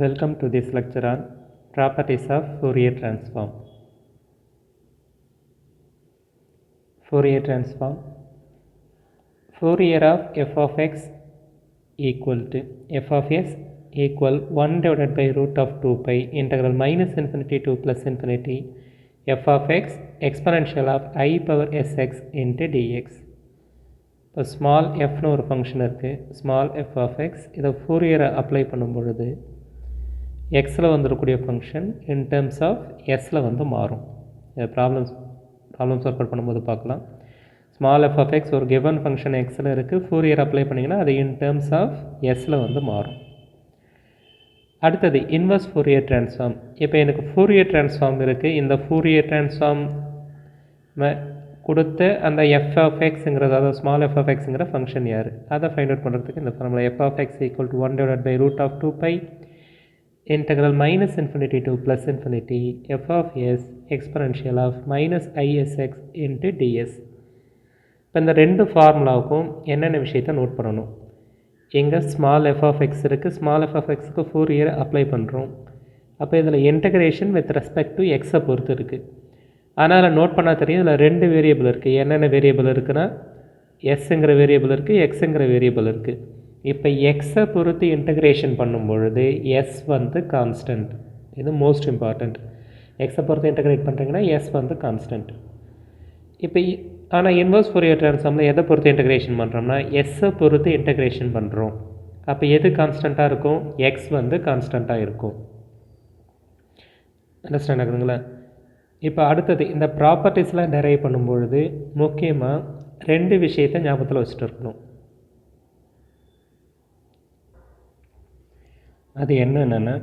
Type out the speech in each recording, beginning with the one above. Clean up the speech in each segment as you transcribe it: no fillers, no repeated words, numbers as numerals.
Welcome to this lecture on properties of Fourier transform. Fourier transform. Fourier of f of x equal to f of s equal 1 divided by root of 2 pi integral minus infinity to plus infinity f of x exponential of I power sx into dx. இப்போ small எஃப்னு ஒரு function இருக்குது, small F of X. இதை ஃபோரியரை apply பண்ணும் பொழுது எக்ஸில் வந்துடக்கூடிய function in terms of எஸ்ஸில் வந்து மாறும். இதை ப்ராப்ளம் சால்வ் பண்ணும்போது பார்க்கலாம். ஸ்மால் எஃப் ஆஃப் எக்ஸ் ஒரு கிவன் ஃபங்க்ஷன் எக்ஸில் இருக்குது, ஃபோரியர் அப்ளை பண்ணிங்கன்னா அது இன் டேர்ம்ஸ் ஆஃப் எஸ்ஸில் வந்து மாறும். அடுத்தது இன்வர்ஸ் ஃபோரியர் ட்ரான்ஸ்ஃபார்ம். இப்போ எனக்கு ஃபோரியர் ட்ரான்ஸ்ஃபார்ம் இருக்குது. இந்த ஃபோரியர் ட்ரான்ஸ்ஃபார்ம் கொடுத்து அந்த எஃப் ஆஃப் எக்ஸுங்கிறது, அதாவது ஸ்மால் எஃப் ஆஃப் எக்ஸுங்கிற ஃபங்க்ஷன் யார், அதை ஃபைண்ட் அவுட் பண்ணுறதுக்கு இந்த formula F of X equal to 1 divide by root of 2 pi integral minus infinity to plus infinity f of s exponential of minus isx into ds. இப்போ இந்த ரெண்டு ஃபார்முலாவுக்கும் என்னென்ன விஷயத்தை நோட் பண்ணணும். எங்கே ஸ்மால் எஃப் ஆஃப் எக்ஸ் இருக்குது, small F of எக்ஸுக்கு Fourier apply பண்ணுறோம். அப்போ இதில் இன்டகிரேஷன் வித் ரெஸ்பெக்ட் டு எக்ஸை பொறுத்து இருக்குது. அதனால் நோட் பண்ணால் தெரியும், இதில் ரெண்டு வேரியபிள் இருக்குது. என்னென்ன வேரியபிள் இருக்குன்னா எஸ்ஸுங்கிற வேரியபிள் இருக்குது, எக்ஸுங்கிற வேரியபிள் இருக்குது. இப்போ எக்ஸை பொறுத்து இன்டகிரேஷன் பண்ணும் பொழுது எஸ் வந்து கான்ஸ்டன்ட். இது மோஸ்ட் இம்பார்ட்டண்ட். எக்ஸை பொறுத்து இன்டகிரேட் பண்ணுறீங்கன்னா எஸ் வந்து கான்ஸ்டன்ட். இப்போ ஆனால் இன்வர்ஸ் ஃபோரியர் ட்ரான்ஸ்ஃபார்மில் எதை பொறுத்து இன்டகிரேஷன் பண்ணுறோம்னா எஸ்ஸை பொறுத்து இன்டகிரேஷன் பண்ணுறோம். அப்போ எது கான்ஸ்டண்ட்டாக இருக்கும், எக்ஸ் வந்து கான்ஸ்டண்ட்டாக இருக்கும். அண்டர்ஸ்டாண்ட் ஆகுதுங்களா? இப்போ அடுத்தது இந்த ப்ராப்பர்ட்டிஸ்லாம் டெரைவ் பண்ணும்பொழுது முக்கியமாக ரெண்டு விஷயத்தை ஞாபகத்தில் வச்சுட்டு இருக்கணும். அது என்னென்னா,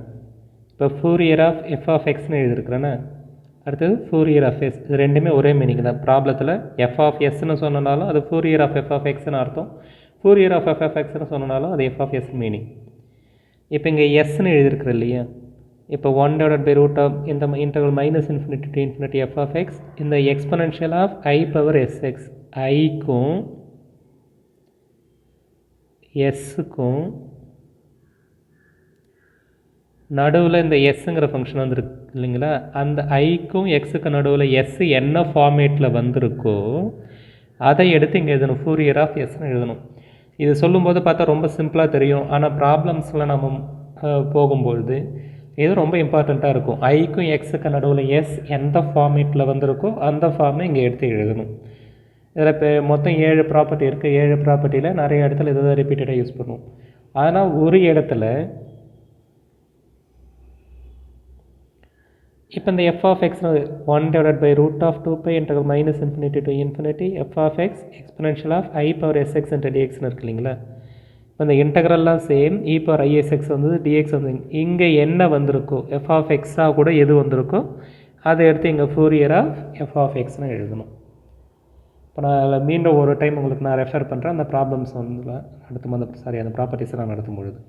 இப்போ ஃபோரியர் ஆஃப் எஃப் ஆஃப் எக்ஸ்னு எழுதியிருக்கிறேன்னா, அடுத்தது ஃபோரியர் ஆஃப் எஸ். இது ரெண்டுமே ஒரே மீனிங் தான். ப்ராப்ளத்தில் எஃப் ஆஃப் எஸ்ன்னு சொன்னாலும் அது ஃபோரியர் ஆஃப் எஃப் ஆஃப் எக்ஸ்னு அர்த்தம், ஃபோரியர் ஆஃப் எஃப் ஆஃப் எக்ஸ்னு சொன்னாலும் அது எஃப் ஆஃப் எஸ் மீனிங். இப்போ இங்கே எஸ்ன்னு எழுதியிருக்கிறேன் இல்லையா, இப்போ 1 டிவைட் பை ரூட் ஆஃப் இந்த interval minus infinity to infinity F of X, இந்த exponential of I power SX, ஐக்கும் எஸ்ஸுக்கும் நடுவில் இந்த எஸ்ஸுங்கிற ஃபங்க்ஷன் வந்துருக்கு இல்லைங்களா, அந்த ஐக்கும் எக்ஸுக்கு நடுவில் எஸ் என்ன ஃபார்மேட்டில் வந்திருக்கோ அதை எடுத்து இங்கே எழுதணும். ஃபோரியர் ஆஃப் எஸ்ன்னு எழுதணும். இது சொல்லும்போது பார்த்தா ரொம்ப சிம்பிளாக தெரியும், ஆனால் ப்ராப்ளம்ஸில் நம்ம போகும்பொழுது இது ரொம்ப இம்பார்ட்டண்ட்டாக இருக்கும். ஐக்கும் எக்ஸுக்கு நடுவில் எஸ் எந்த ஃபார்மேட்டில் வந்திருக்கோ அந்த ஃபார்மை இங்கே எடுத்து எழுதணும். இதில் இப்போ மொத்தம் 7 ப்ராப்பர்ட்டி இருக்குது. 7 ப்ராப்பர்ட்டியில் நிறைய இடத்துல இதை தான் ரிப்பீட்டடாக யூஸ் பண்ணுவோம். ஆனால் ஒரு இடத்துல இப்போ இந்த F of X 1 divide by root of 2 pi interval minus infinity to infinity F of X exponential of I power SX into டிஎக்ஸ்னு இருக்கு இல்லைங்களா. இப்போ இந்த இன்டெக்ரல்லாம் சேம், இ பவர் ஐஎஸ்எக்ஸ் வந்தது, டிஎக்ஸ் வந்து இங்கே என்ன வந்திருக்கோ எஃப் ஆஃப் எக்ஸாக கூட எது வந்திருக்கோ அதை எடுத்து இங்கே ஃபோரியர் ஆஃப் எஃப் ஆஃப் எக்ஸ்னு எழுதணும். இப்போ நான் அதில் மீண்டும் ஒரு டைம் உங்களுக்கு நான் ரெஃபர் பண்ணுறேன் அந்த ப்ராப்ளம்ஸ் வந்து நடத்தும் போது, அந்த ப்ராப்பர்ட்டிஸை நான் நடத்தும் பொழுது.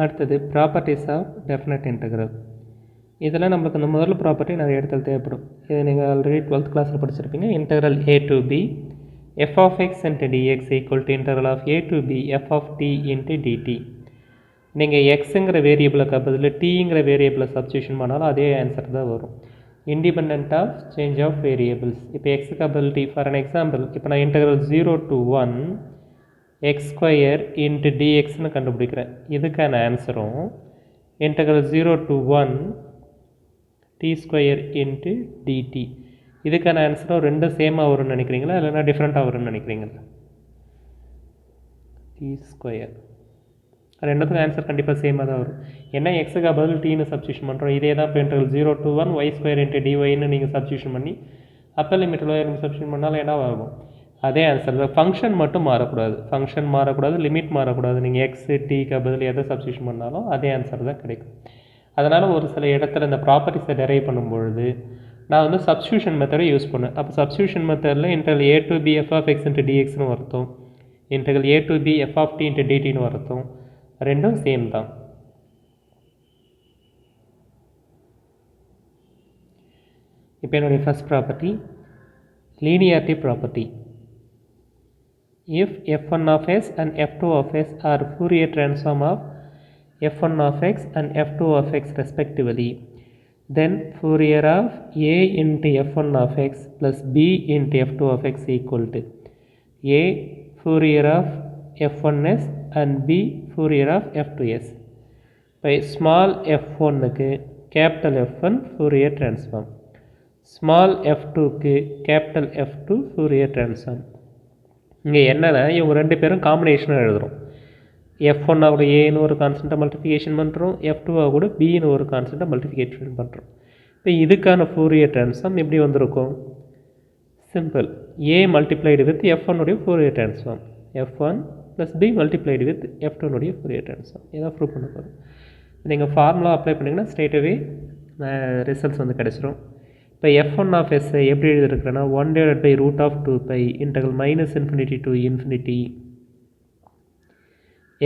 அடுத்தது ப்ராப்பர்ட்டிஸ் ஆஃப் டெஃபினட் இன்டெக்ரல். இதில் நம்மளுக்கு இந்த முதல் ப்ராப்பர்ட்டி நிறைய இடத்துல தேவைப்படும். இது நீங்கள் ஆல்ரெடி 12th கிளாஸில் படிச்சிருப்பீங்க. Integral A to B F of X into DX equal to integral of A to B F of T into DT. நீங்கள் எக்ஸுங்கிற வேரியபிளுக்கு பதில் டீங்கிற வேரியபிளை சப்ஸ்டியூஷன் பண்ணாலும் அதே ஆன்சர் தான் வரும், independent of change of variables. இப்போ எக்ஸுக்கு பதில் டி. ஃபார் அன் எக்ஸாம்பிள், இப்போ நான் integral 0 to 1 X square into டிஎக்ஸ்னு கண்டுபிடிக்கிறேன். இதுக்கான ஆன்சரும் integral 0 to 1 T square into DT. இதுக்கான ஆன்சரும் ரெண்டும் சேமாக வரும்னு நினைக்கிறீங்களா, இல்லைனா டிஃப்ரெண்ட்டாக வரும்னு நினைக்கிறீங்களா? டி ஸ்கொயர் ரெண்டுத்துக்கும் ஆன்சர் கண்டிப்பாக சேமாக தான் வரும். ஏன்னா எக்ஸுக்கு பதில் டீன்னு சப்ஸ்டியூஷன் பண்ணுறோம். இதே தான் இப்போ integral 0 to 1 Y square into டிஒய்ன்னு நீங்கள் சப்ஸ்டியூஷன் பண்ணி upper limit lower limit substitution பண்ணாலும் என்ன ஆகும், அதே ஆன்சர் தான். ஃபங்க்ஷன் மட்டும் மாறக்கூடாது, ஃபங்க்ஷன் மாறக்கூடாது, லிமிட் மாறக்கூடாது. நீங்கள் எக்ஸு டீக்கு பதில் எதை சப்ஸ்டியூஷன் பண்ணாலும் அதே ஆன்சர் தான் கிடைக்கும். அதனால் ஒரு சில இடத்துல இந்த ப்ராப்பர்ட்டிஸை டெரைவ் பண்ணும்பொழுது நான் வந்து சப்ஸ்டியூஷன் மெத்தடை யூஸ் பண்ணேன். அப்போ சப்ஸ்டியூஷன் மெத்தடில் integral A to B F of X into டிஎக்ஸ்னு அர்த்தம், integral A to B F of T into டிடின்னு அர்த்தம், ரெண்டும் சேம் தான். இப்போ என்னுடைய first property linearity property. if f1 of s and f2 of s are Fourier transform of f1 of x and f2 of x respectively, then Fourier of a into f1 of x plus b into f2 of x equal to a Fourier of f1s and b Fourier of f2s. By small f1 க்கு capital F1 Fourier transform, small f2 க்கு capital F2 Fourier transform. இங்கே என்னன்னா இவங்க ரெண்டு பேரும் காம்பினேஷனாக எழுதுகிறோம். f1 கூட ஏன்னு ஒரு கான்ஸ்டண்ட்டை மல்டிஃபிகேஷன் பண்ணுறோம், f2 கூட பின்னு ஒரு கான்ஸ்டண்ட்டை மல்டிஃபிகேஷன் பண்ணுறோம். இப்போ இதுக்கான ஃபோரியர் ட்ரான்ஸ்ஃபார்ம் எப்படி வந்திருக்கும்? Simple, a multiplied with f1 உடைய Fourier transform, f1 plus b multiplied with f2 உடைய ஃபோரியர் ட்ரான்ஸ்ஃபார்ம். இதான் ப்ரூவ் பண்ண போகிறோம். நீங்கள் ஃபார்முலா அப்ளை பண்ணிங்கன்னா ஸ்ட்ரெயிட்டாகவே ரிசல்ட்ஸ் வந்து கிடச்சிரும். இப்போ f1 of s எப்படி எழுதிருக்கிறேன்னா 1/√2π integral minus infinity to infinity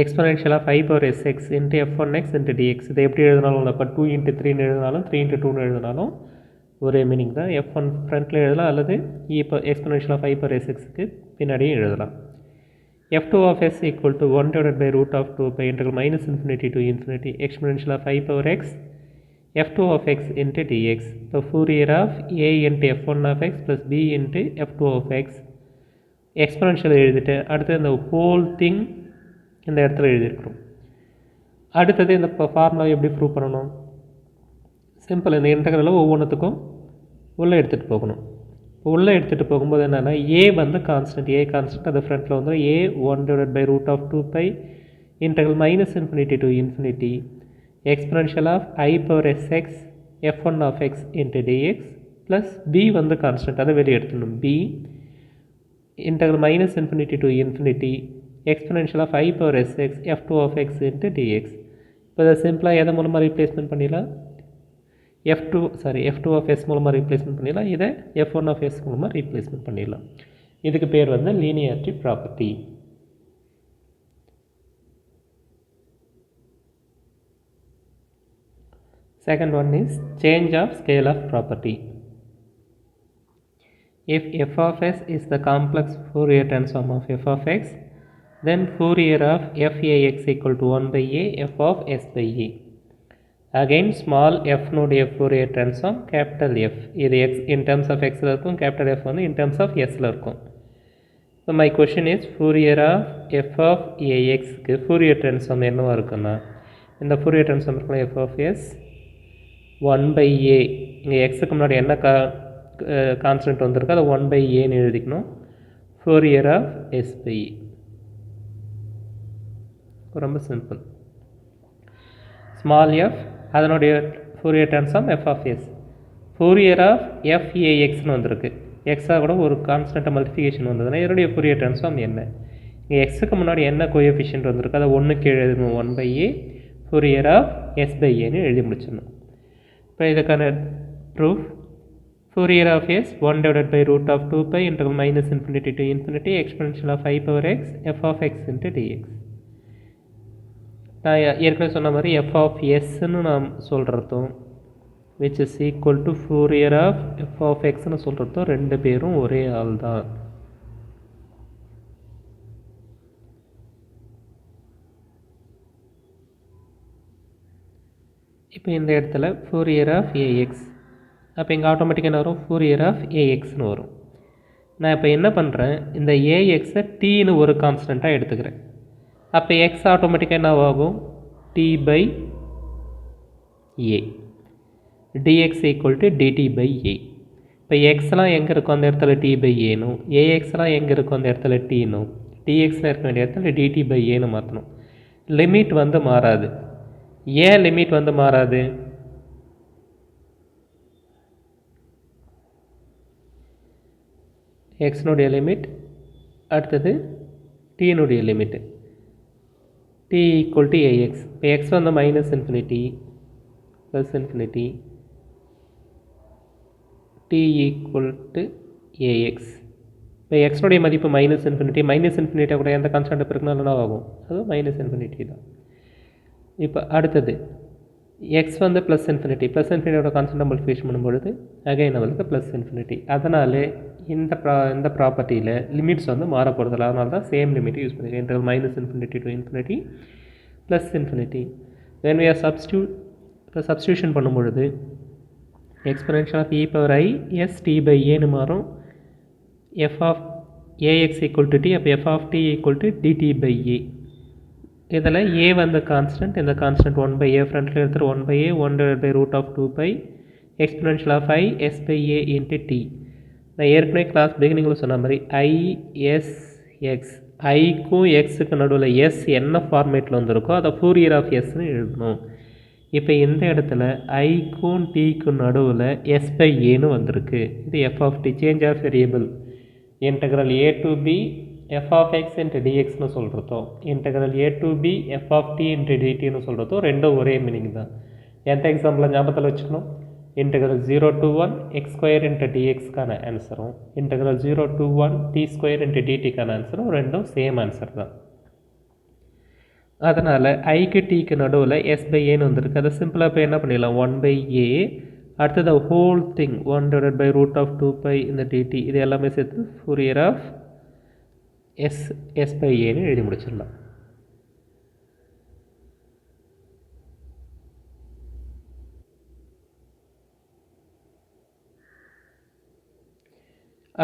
exponential of i power sx into f1x into dx. இதை எப்படி எழுதினாலும் இப்போ 2 into 3 எழுதினாலும் 3 into 2 எழுதினாலும் ஒரே மீனிங் தான். f1 ஃப்ரண்ட்டில் எழுதலாம் அல்லது exponential of i power sxக்கு பின்னாடியும் எழுதலாம். f2 of s equal to 1/√2π integral minus infinity to infinity exponential of i power x f2 of x into dx. So Fourier of a into f1 of x plus b into f2 of x exponential எழுதிட்டு அடுத்து இந்த whole thing இந்த இடத்துல எழுதியிருக்கிறோம். அடுத்தது இந்த formula எப்படி prove பண்ணணும்? Simple, இந்த இன்டெக்ரலில் ஒவ்வொன்றுத்துக்கும் உள்ளே எடுத்துகிட்டு போகணும். உள்ளே எடுத்துகிட்டு போகும்போது என்னென்னா a வந்து கான்ஸ்டன்ட், a கான்ஸ்டன்ட் அது ஃப்ரண்ட்டில் வந்து a 1/√2π integral minus infinity to infinity exponential of i power sx f1 of x into dx plus b வந்து கான்ஸ்டன்ட் அதை வெளியே எடுத்துடணும், b integral minus infinity to infinity exponential of i power sx f2 of x into dx. இப்போ இதை சிம்பிளாக எதை மூலமாக replacement பண்ணிடலாம்? f2 of s மூலமாக ரீப்ளேஸ்மெண்ட் பண்ணிடலாம், இதை f1 of s மூலமாக ரீப்ளேஸ்மெண்ட் பண்ணிடலாம். இதுக்கு பேர் வந்து linearity property. Second one is change of scale of property. If f of s is the complex Fourier transform of f of x, then Fourier of f(ax) equal to 1 by a f of s by a. Again small f நோடைய Fourier transform capital F. இது x in terms of x இருக்கும், capital F வந்து in terms of s இருக்கும். So my question is Fourier of f of ax க்கு Fourier transform என்னவா இருக்குன்னா, இந்த Fourier transform இருக்குன்னா f of s 1 by a, இங்கே எக்ஸுக்கு முன்னாடி என்ன கான்ஸ்டன்ட் வந்திருக்கு அதை 1 by ஏன்னு எழுதிக்கணும். Fourier of s by a. ரொம்ப சிம்பிள். ஸ்மால் f அதனுடைய Fourier transform f of s. Fourier of f(ax)ன்னு வந்திருக்கு, எக்ஸாக கூட ஒரு கான்ஸ்டன்ட்டை மல்டிஃபிகேஷன் வந்ததுன்னா இதனுடைய Fourier transform என்ன? இங்கே எக்ஸுக்கு முன்னாடி என்ன கோஎஃபிஷியன்ட் வந்திருக்கு அதை 1க்கு எழுதணும், 1 by a Fourier of s by aன்னு எழுதி முடிச்சிடணும். இப்போ இதுக்கான proof Fourier of s 1/√2π integral minus infinity to infinity exponential of i power x f of x into dx. நான் ஏற்கனவே சொன்ன மாதிரி f of sன்னு நாம் சொல்கிறதும் which is equal to Fourier of f of xன்னு சொல்கிறதும் ரெண்டு பேரும் ஒரே ஆள் தான். இப்போ இந்த இடத்துல Fourier of ax, அப்போ இங்கே ஆட்டோமேட்டிக்காக என்ன வரும்? Fourier of axன்னு வரும். நான் இப்போ என்ன பண்ணுறேன், இந்த axஐ tன்னு ஒரு கான்ஸ்டண்ட்டாக எடுத்துக்கிறேன். அப்போ x ஆட்டோமேட்டிக்காக என்ன ஆகும்? t by a dx equal to dt by a. இப்போ xலாம் எங்கே இருக்கும் அந்த இடத்துல t by aனும், axலாம் எங்கே இருக்கும் அந்த இடத்துல tனும், dxலாம் இருக்க வேண்டிய இடத்துல dt by aன்னு மாற்றணும். லிமிட் வந்து மாறாது. ஏன் லிமிட் வந்து மாறாது? எக்ஸ்னுடைய லிமிட் அடுத்தது டீனுடைய limit t equal to ax. இப்போ x வந்து minus infinity plus infinity t equal to ax. இப்போ எக்ஸ்னுடைய மதிப்பு மைனஸ் இன்ஃபினிட்டியாக கூட எந்த கான்ஸ்டன்ட் இருக்குனாலும் என்ன ஆகும்? அது மைனஸ் இன்ஃபினிட்டி தான். இப்போ அடுத்தது எக்ஸ் வந்து ப்ளஸ் இன்ஃபினிட்டியோட கான்ஸ்டன்ட் மல்டிஃபிகேஷன் பண்ணும்பொழுது அகைன் நம்மளுக்கு ப்ளஸ் இன்ஃபினிட்டி. அதனால் இந்த ப்ராப்பர்ட்டியில் லிமிட்ஸ் வந்து மாற போகிறதில்ல. அதனால தான் சேம் லிமிட் யூஸ் பண்ணிக்கிறேன். Interval -∞ to ∞ +∞. when we are substitution பண்ணும்பொழுது exponential of e power I s t by a மாறும். f of ax equal to t, அப்போ f of t equal to dt by a. இதில் a வந்து constant, இந்த constant 1/a ஃப்ரண்ட்டில் எடுத்துகிட்டு 1/a 1/√2π exponential of I s by a into t. நான் ஏற்கனவே class பிகினிங்கில் சொன்ன மாதிரி ISX, ஐக்கும் எக்ஸுக்கு நடுவில் எஸ் என்ன ஃபார்மேட்டில் வந்திருக்கோ அதை ஃபோரியர் ஆஃப் எஸ்ன்னு எழுதணும். இப்போ இந்த இடத்துல ஐக்கும் டிக்கும் நடுவில் எஸ் பை ஏன்னு வந்திருக்கு. இது F of T, change of variable. Integral a to b f of x into dxன்னு சொல்கிறதும் integral a to b f of t into dtன்னு சொல்கிறதும் ரெண்டும் ஒரே மீனிங் தான். எந்த எக்ஸாம்பிளில் ஞாபகத்தில் வச்சுக்கணும்? இன்டெக்ரல் 0 to 1 x² into dxக்கான ஆன்சரும் இன்டெக்ரல் 0 to 1 t² into dtக்கான ஆன்சரும் ரெண்டும் சேம் ஆன்சர் தான். அதனால் ஐக்கு டிக்கு நடுவில் எஸ் பை ஏன்னு வந்திருக்கு. அதை சிம்பிளாக இப்போ என்ன பண்ணிடலாம், 1/a அடுத்தது ஹோல் திங் 1/√2π இந்த dt, இது எல்லாமே சேர்த்து ஃபோரியர் ஆஃப் எஸ் பை ஏன்னு எழுதி முடிச்சிடலாம்.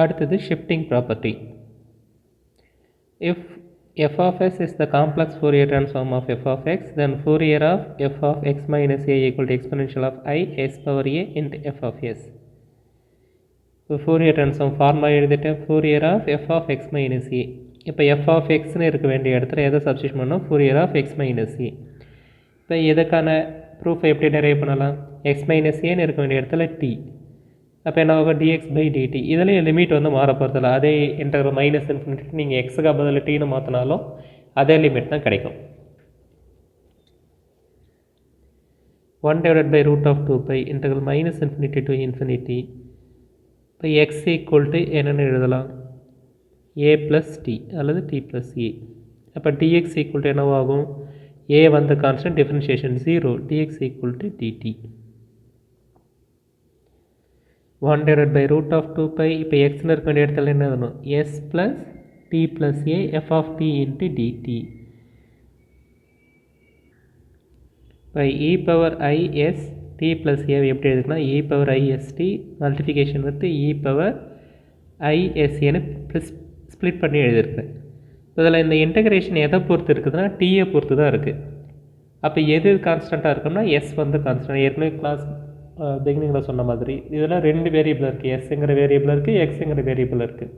அடுத்தது shifting property. If f of s is the complex Fourier transform of f of x, then Fourier of f of x minus a equal to exponential of I s power a into f of s. இப்போ Fourier transform ஃபார்மாக எழுதிட்டேன். Fourier of f of x minus a. இப்போ f of xன்னு இருக்க வேண்டிய இடத்துல எதை substitute பண்ணோம்? Fourier of x minus a. இப்போ இதுக்கான ப்ரூஃபை எப்படி டெரைவ் பண்ணலாம்? x minus aன்னு இருக்க வேண்டிய இடத்துல t. அப்போ என்ன ஆகும்? dx by dt. இதுலேயும் லிமிட் வந்து மாற போகிறதில்ல. அதே இன்டெக்ரல் -∞ நீங்கள் எக்ஸுக்கு பதில் டீன்னு மாற்றினாலும் அதே லிமிட் தான் கிடைக்கும். 1/√2π இன்டெக்ரல் -∞ to ∞. இப்போ எக்ஸ் ஈக்குவல் டு என்னென்னு எழுதலாம்? a + t அல்லது t + a. அப்போ dx ஈக்குவல் டு என்னவாகும்? a வந்து constant, differentiation 0, dx equal to dt. 1/√2π. இப்போ எக்ஸ்ன்னு இருக்க வேண்டிய இடத்துல என்ன வேணும்? s + t + a f of t into dt. இப்போ e power I s t + a எப்படி எழுதுனா e power I s t multiplication வந்து e power I s ன்னு ஸ்ப்ளிட் பண்ணி எழுதியிருக்கேன். இதில் இந்த இன்டெகிரேஷன் எதை பொறுத்து இருக்குதுன்னா டீயை பொறுத்து தான் இருக்குது. அப்போ எது கான்ஸ்டண்ட்டாக இருக்குன்னா எஸ் வந்து கான்ஸ்டன்ட். ஏற்கனவே கிளாஸ் பிகினிங்கில் சொன்ன மாதிரி இதில் ரெண்டு வேரியபிள் இருக்குது, எஸ்ங்கிற வேரியபிள் இருக்குது, எக்ஸுங்கிற வேரியபிள் இருக்குது.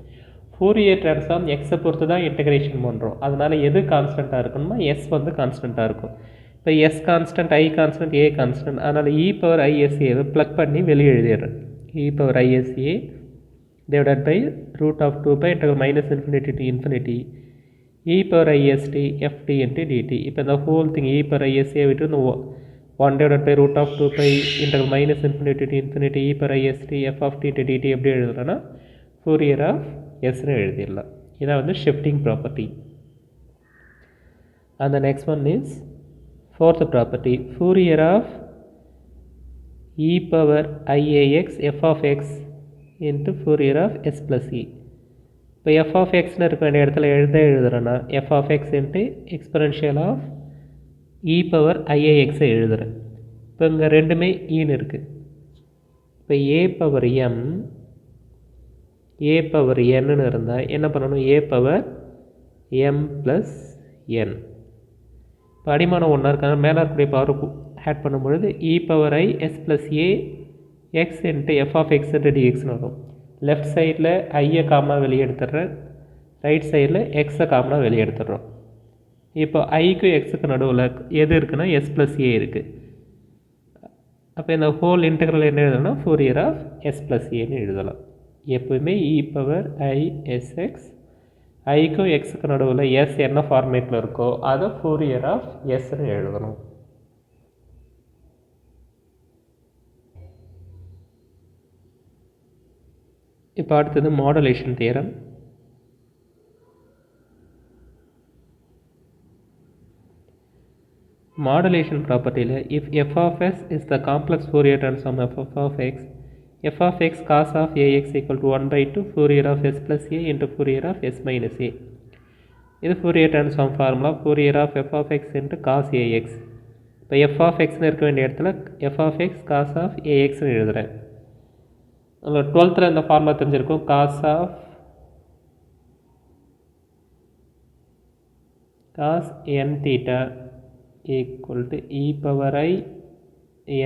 ஃபோரியர் ட்ரான்ஸ்ஃபார்ம் எக்ஸை பொறுத்து தான் இன்டெகிரேஷன் பண்ணுறோம். அதனால் எது கான்ஸ்டண்ட்டாக இருக்கணுமா எஸ் வந்து கான்ஸ்டண்ட்டாக இருக்கும். இப்போ S constant, I constant, A constant. அதனால் e power ISAவை ப்ளக் பண்ணி வெளியே எழுதிடுறேன். e power ISA divided by √2π இன்டெக்ரல் -∞ to ∞ e power IST ft into dt. இப்போ இந்த whole thing e power ISA விட்டு இந்த 1/√2π integral -∞ to ∞ e power IST f of t into dt எப்படி எழுதுறேன்னா ஃபோரியர் ஆஃப் எஸ்ன்னு எழுதிடலாம். இதான் வந்து shifting property. And the next one is fourth property, Fourier of e power IAX f of x into Fourier of s plus e. இப்போ f of xன்னு இருக்க வேண்டிய இடத்துல எழுதுறேன்னா f of x into exponential of e power IAX எழுதுறேன். இப்போ இங்கே ரெண்டுமே ஈன்னு இருக்குது. இப்போ a power m a power nன்னு இருந்தால் என்ன பண்ணணும்? a power m plus n. இப்போ அடிமானம் ஒன்றா இருக்காங்க, மேலே இருக்கக்கூடிய பவர் ஆட் பண்ணும்பொழுது e power I s plus a x into f of x into dxன்னு வரும். லெஃப்ட் சைடில் ஐயை காமனாக வெளியே எடுத்துடுறேன், ரைட் சைடில் எக்ஸை காமனாக வெளியே எடுத்துடுறோம். இப்போ ஐக்கு எக்ஸுக்கு நடுவில் எது இருக்குன்னா s plus a இருக்குது. அப்போ இந்த ஹோல் இன்டெக்ரல் என்ன எழுதணும்னா ஃபோரியர் ஆஃப் s plus aன்னு எழுதலாம். எப்போவுமே e power I sx ஐக்கும் எக்ஸுக்கு நடுவில் எஸ் என்ன ஃபார்மேட்டில் இருக்கோ அதை ஃபோரியர் ஆஃப் எஸ்ன்னு எழுதணும். இப்போ அடுத்தது மாடுலேஷன் தியரம். மாடுலேஷன் ப்ராப்பர்ட்டியில் if f of s is the complex Fourier transform of f of x, f of x cos of ax equal to 1 by 2 Fourier of s plus a into Fourier of s minus a. இது Fourier transform formula Fourier of f of x into cos ax. இப்போ f of x இருக்க வேண்டிய இடத்துல f of x cos of ax எழுதுகிறேன். அதில் 12th இந்த formula தெரிஞ்சிருக்கும். cos n theta equal to e power I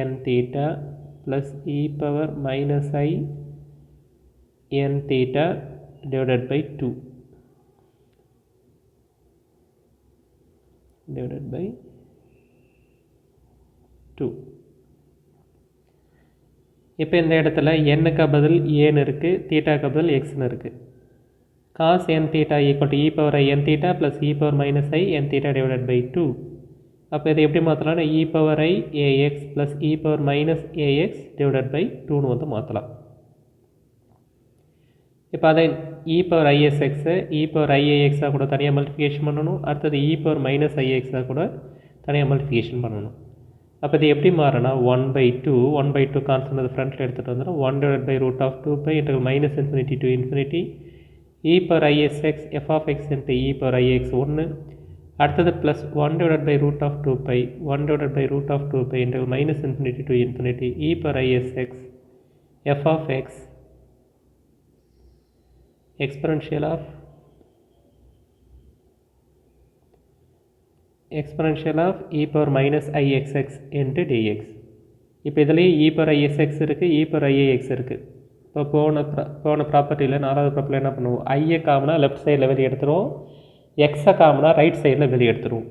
n theta plus e power minus I n theta divided by 2 divided by 2. இப்போ இந்த இடத்துல n-க்கு பதில் a-ன்னு இருக்குது, தீட்டாக்கு பதில் x-ன்னு இருக்குது. cos n theta equal to e power I n theta plus e power minus I n theta divided by 2. அப்போ இதை எப்படி மாற்றலாம்னா e power I ax plus e power minus ax divided by 2ன்னு வந்து மாற்றலாம். இப்போ அதை e power isx e power iax கூட தனியாக multiplication பண்ணணும். அடுத்தது e power minus ix கூட தனியாக மல்டிஃபிகேஷன் பண்ணணும். அப்போ இது எப்படி மாறினா 1/2 கான்ஸ்டன்ட் அது ஃப்ரண்ட்டில் எடுத்துகிட்டு வந்துடும். 1 divided by root of 2 integral minus infinity to infinity e power isx f of x into e power ix 1. அடுத்தது plus 1 divided by root of 2 1 divided by root of 2 integral minus infinity to infinity e power isx f of x exponential of e power minus ixx into dx. இப்போ இதுலேயே e power isx இருக்குது, e power iax இருக்குது. இப்போ போன ப்ராப்பர்ட்டியில் 4வது ப்ராப்பர்ட்டியில் என்ன பண்ணுவோம், ஐயை காமனா லெஃப்ட் சைடில் வெளியே எடுத்துருவோம், எக்ஸை காமனா ரைட் சைடில் வெளியே எடுத்துருவோம்.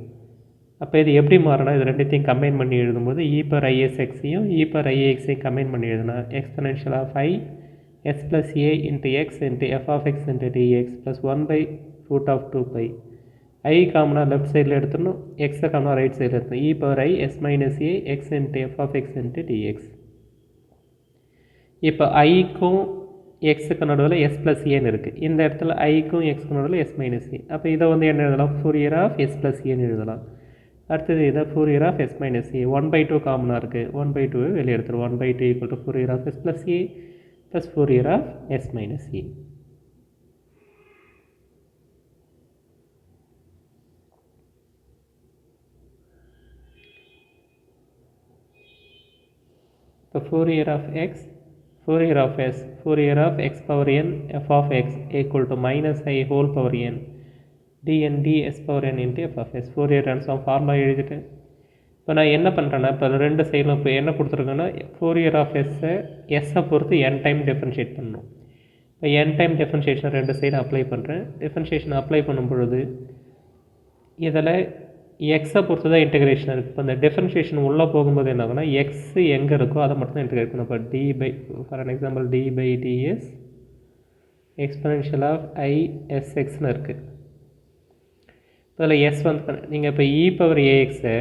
அப்போ இது எப்படி மாறினா இது ரெண்டுத்தையும் கம்பைன் பண்ணி எழுதும்போது e power isxையும் e power iaxையும் கம்பைன் பண்ணி எழுதுனா exponential of I s plus a into x into f of x into dx plus 1 by root of 2 I காமனா லெஃப்ட் சைடில் எடுத்துடணும், எக்ஸை காமனா ரைட் சைடில் எடுத்துணும். e power I s minus a x into f of x into dx. இப்போ ஐக்கும் எக்ஸுக்கு நடுவில் S plus ஏன்னு இருக்குது. இந்த இடத்துல ஐக்கும் எக்ஸுக்கு நடுவில் எஸ் மைனஸ் ஏ. அப்போ இதை வந்து என்ன எழுதலாம், Fourier of s plus ஏன்னு எழுதலாம். அடுத்தது இதை Fourier of s minus a 1/2 காமனாக இருக்குது, 1/2 வெளியே எடுத்துரும். 1/2 equal to Fourier of s plus a plus Fourier of s minus a. இப்போ Fourier of x, Fourier of s, Fourier of x power n f of x equal to minus I whole power n dn ds power n into f of s. Fourier transform formula எழுதிட்டு இப்போ நான் என்ன பண்ணுறேன்னா, இப்போ ரெண்டு சைடில் இப்போ என்ன கொடுத்துருக்கேன்னா Fourier of எஸ்ஸை பொறுத்து n டைம் டிஃப்ரென்ஷியேட் பண்ணணும். இப்போ n டைம் டிஃப்ரென்ஷியேஷன் ரெண்டு சைடு அப்ளை பண்ணுறேன். டிஃப்ரென்ஷியேஷன் அப்ளை பண்ணும் பொழுது இதில் எக்ஸை பொறுத்து தான் இன்டெகிரேஷன் இருக்குது. இப்போ இந்த டிஃப்ரென்ஷியேஷன் உள்ளே போகும்போது என்ன ஆகுனா, எக்ஸ் எங்கே இருக்கோ அதை மட்டும் தான் இன்டெகிரேட் பண்ணணும். இப்போ d by for an example d by ds exponential of ஐஎஸ்எக்ஸ்னு இருக்குது. இதில் எஸ் வந்து நீங்கள் இப்போ இ பவர் ஏஎக்ஸை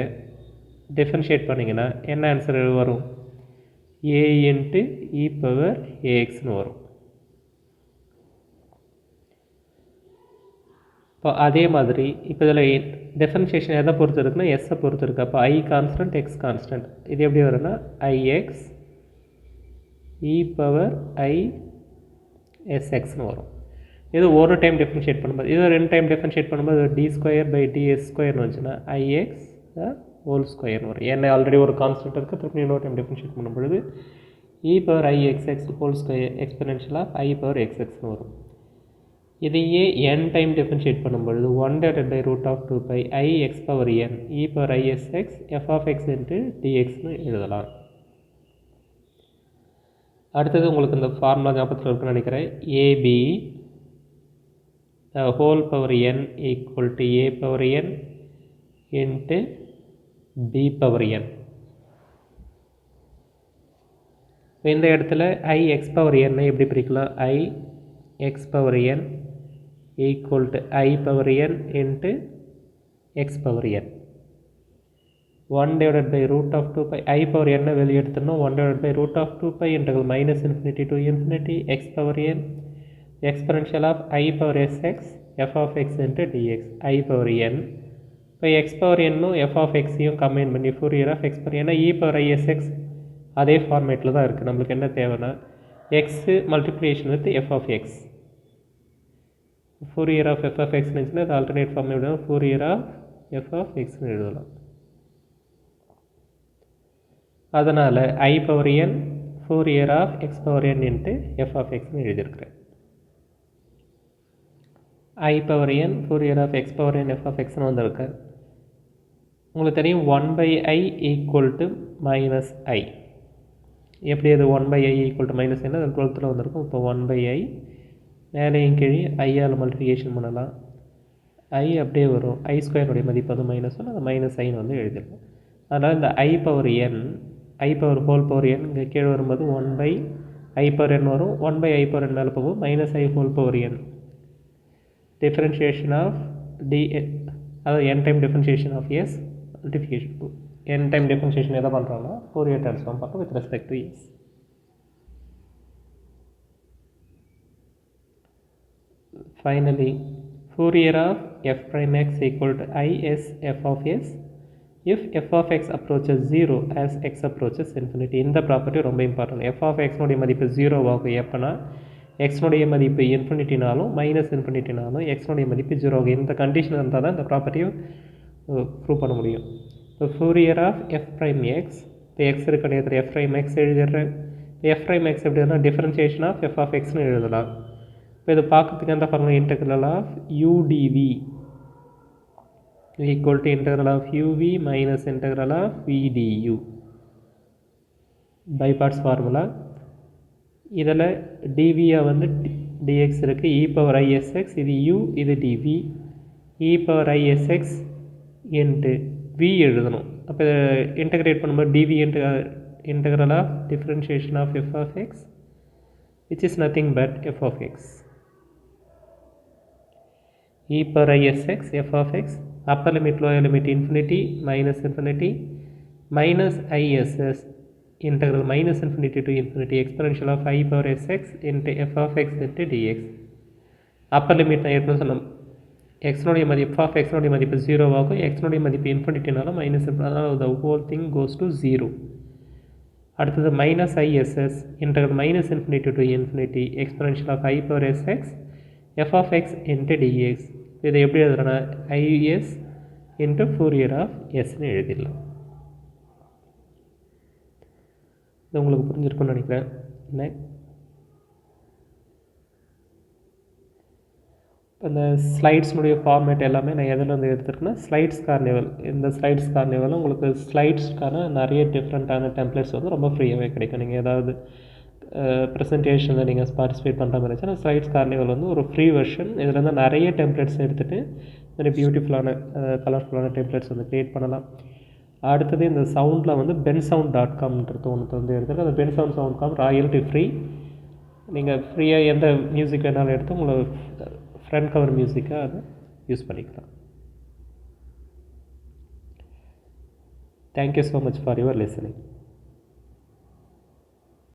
டிஃப்ரென்ஷியேட் பண்ணிங்கன்னா என்ன ஆன்சர் வரும், ஏ இன்ட்டு இ பவர் ஏஎக்ஸ்னு வரும். இப்போ அதே மாதிரி இப்போ இதில் டிஃபரன்ஷியேஷன் எதை பொறுத்து இருக்குன்னா எஸ்ஸை பொறுத்து இருக்குது. அப்போ ஐ கான்ஸ்டன்ட் எக்ஸ் கான்ஸ்டன்ட் இது எப்படி வரும்னா ஐஎக்ஸ் இ பவர் ஐ எஸ்எக்ஸ்னு வரும். இது ஒரு டைம் டிஃபரன்ஷியேட் பண்ணும்போது, இது ரெண்டு டைம் டிஃபரன்ஷியேட் பண்ணும்போது டி ஸ்கொயர் பை டிஎஸ் ஸ்கொயர்னு வந்துச்சுன்னா ஐஎக்ஸ் ஹோல் ஸ்கொயர்னு வரும். ஏன்னா ஆல்ரெடி ஒரு கான்ஸ்டன்ட் இருக்குது, திருப்பி இன்னொரு டைம் டிஃபரன்ஷியேட் பண்ணும்பொழுது e power i x x whole square exponential of I power எக்ஸ்எக்ஸ்னு வரும். இதையே n டைம் டிஃபரன்ஷியேட் பண்ணும்பொழுது 1 divided by root of 2 pi I x power n e power isx f of x into dxன்னு எழுதலாம். அடுத்தது உங்களுக்கு இந்த ஃபார்முலா ஞாபகத்தில் இருக்குன்னு நினைக்கிறேன். ab whole power n equal to a power n into b power n. இந்த இடத்துல I x power n எப்படி பிரிக்கலாம், I x power n equal to I power n into x power n. 1 divided by root of 2 pi I power n வெளியே எடுத்துடணும். 1 divided by root of 2 pi integral minus infinity to infinity x power n exponential of I power sx f of x into dx I power n. இப்போ x power n f of x combine பண்ணி Fourier of x power n e power isx அதே ஃபார்மேட்டில் தான் இருக்குது. நம்மளுக்கு என்ன தேவைன்னா x multiplication with f of x. Fourier of f of x இருந்துச்சுன்னா அது alternate form எழுதலாம். Fourier of f of x எழுதலாம். அதனால் I power n Fourier of x power n into f of x எழுதியிருக்கிறேன். I power n Fourier of x power n f of x வந்திருக்கு. உங்களுக்கு தெரியும் 1 by I equal to minus I. எப்படி அது 1 by I equal to minus I அது 12th வந்திருக்கும். இப்போ 1 by I மேலேயும் கீழே ஐயால் மல்டிஃபிகேஷன் பண்ணலாம். I அப்படியே வரும். I ஸ்கொயருடைய மதிப்பு அது மைனஸ் ஒன்று, அது மைனஸ் ஐன்னு வந்து எழுதிடலாம். அதனால் இந்த I power n I power whole power n இங்கே கீழே வரும்போது 1 by I பவர் n வரும். 1 by I பவர் n மேலே போகும் minus I whole power n. Differentiation of T அதாவது n time differentiation of s multiplication n time differentiation எதை பண்ணுறோம்னா Fourier transform பண்ணுறோம் with respect to s. Finally, Fourier of f prime x equal to I s f of s if f of x approaches 0 as x approaches infinity. இந்த property ரொம்ப important. f of x உடைய மதிப்பு 0 ஆகும் எப்போனா x உடைய மதிப்பு இன்ஃபினிட்டினாலும் minus இன்ஃபினிட்டினாலும் x உடைய மதிப்பு 0 ஆகும். இந்த கண்டிஷன் இருந்தால் தான் இந்த ப்ராப்பர்ட்டியை ப்ரூவ் பண்ண முடியும். இப்போ Fourier of f prime x இப்போ x இருக்க நேரத்தில் f prime x எழுதிடுறேன். f prime x எப்படின்னா டிஃபரன்ஷியேஷன் ஆஃப் f of xன்னு எழுதலாம். இப்போ இது பார்க்கறதுக்கு அந்த formula integral of udv equal to integral of uv minus integral of vdu by parts formula. இதில் dvயை வந்து dx இருக்குது, e பவர் isx, இது u, இது dv, e power isx into v எழுதணும். அப்போ இதை இன்டெகிரேட் பண்ணும்போது dv integral of differentiation of f of x which is nothing but f of x. e power isx f of x upper limit lower limit infinity minus infinity minus iss integral minus infinity to infinity exponential of I power sx into f of x into dx. upper limit நான் ஏற்கனவே சொன்னோம் x நோடைய மதிப்பு f of x நோடைய மதிப்பு 0 ஆகும். x நோடைய மதிப்பு இன்ஃபினிட்டினால minus, அதனால் the whole thing goes to 0. அடுத்தது minus iss integral minus infinity to infinity exponential of I power sx f of x into dx. இதை எப்படி எழுதுறேன்னா is into Fourier of sன்னு எழுதிடலாம். இது உங்களுக்கு புரிஞ்சிருக்கும்னு நினைக்கிறேன். இப்போ இந்த ஸ்லைட்ஸ்னுடைய ஃபார்மேட் எல்லாமே நான் எதில் வந்து எடுத்துருக்கேன்னா ஸ்லைட்ஸ் கார்னிவல். இந்த ஸ்லைட்ஸ் கார்னிவல் உங்களுக்கு ஸ்லைட்ஸ்க்கான நிறைய டிஃப்ரெண்ட்டான டெம்ப்ளேட்ஸ் வந்து ரொம்ப ஃப்ரீயாகவே கிடைக்கும். நீங்கள் ஏதாவது ப்ரெசன்டேஷனில் நீங்கள் பார்ட்டிசிபேட் பண்ணுற மாதிரி இருந்துச்சுன்னா ஸ்லைட்ஸ் கார்னிவல் வந்து ஒரு ஃப்ரீ வெர்ஷன். இதில் வந்து நிறைய டெம்ப்ளேட்ஸ் எடுத்துகிட்டு நிறைய பியூட்டிஃபுல்லான கலர்ஃபுல்லான டெம்ப்ளேட்ஸ் வந்து க்ரியேட் பண்ணலாம். அடுத்தது இந்த சவுண்டில் வந்து bensound.comன்றது ஒன்று வந்து எடுத்துருக்கு. அந்த bensound.com ராயல்ட்டி ஃப்ரீ. நீங்கள் ஃப்ரீயாக எந்த மியூசிக் வேணாலும் எடுத்து உங்களை ஃப்ரண்ட் கவர் மியூசிக்காக அதை யூஸ் பண்ணிக்கலாம். Thank you so much for your listening.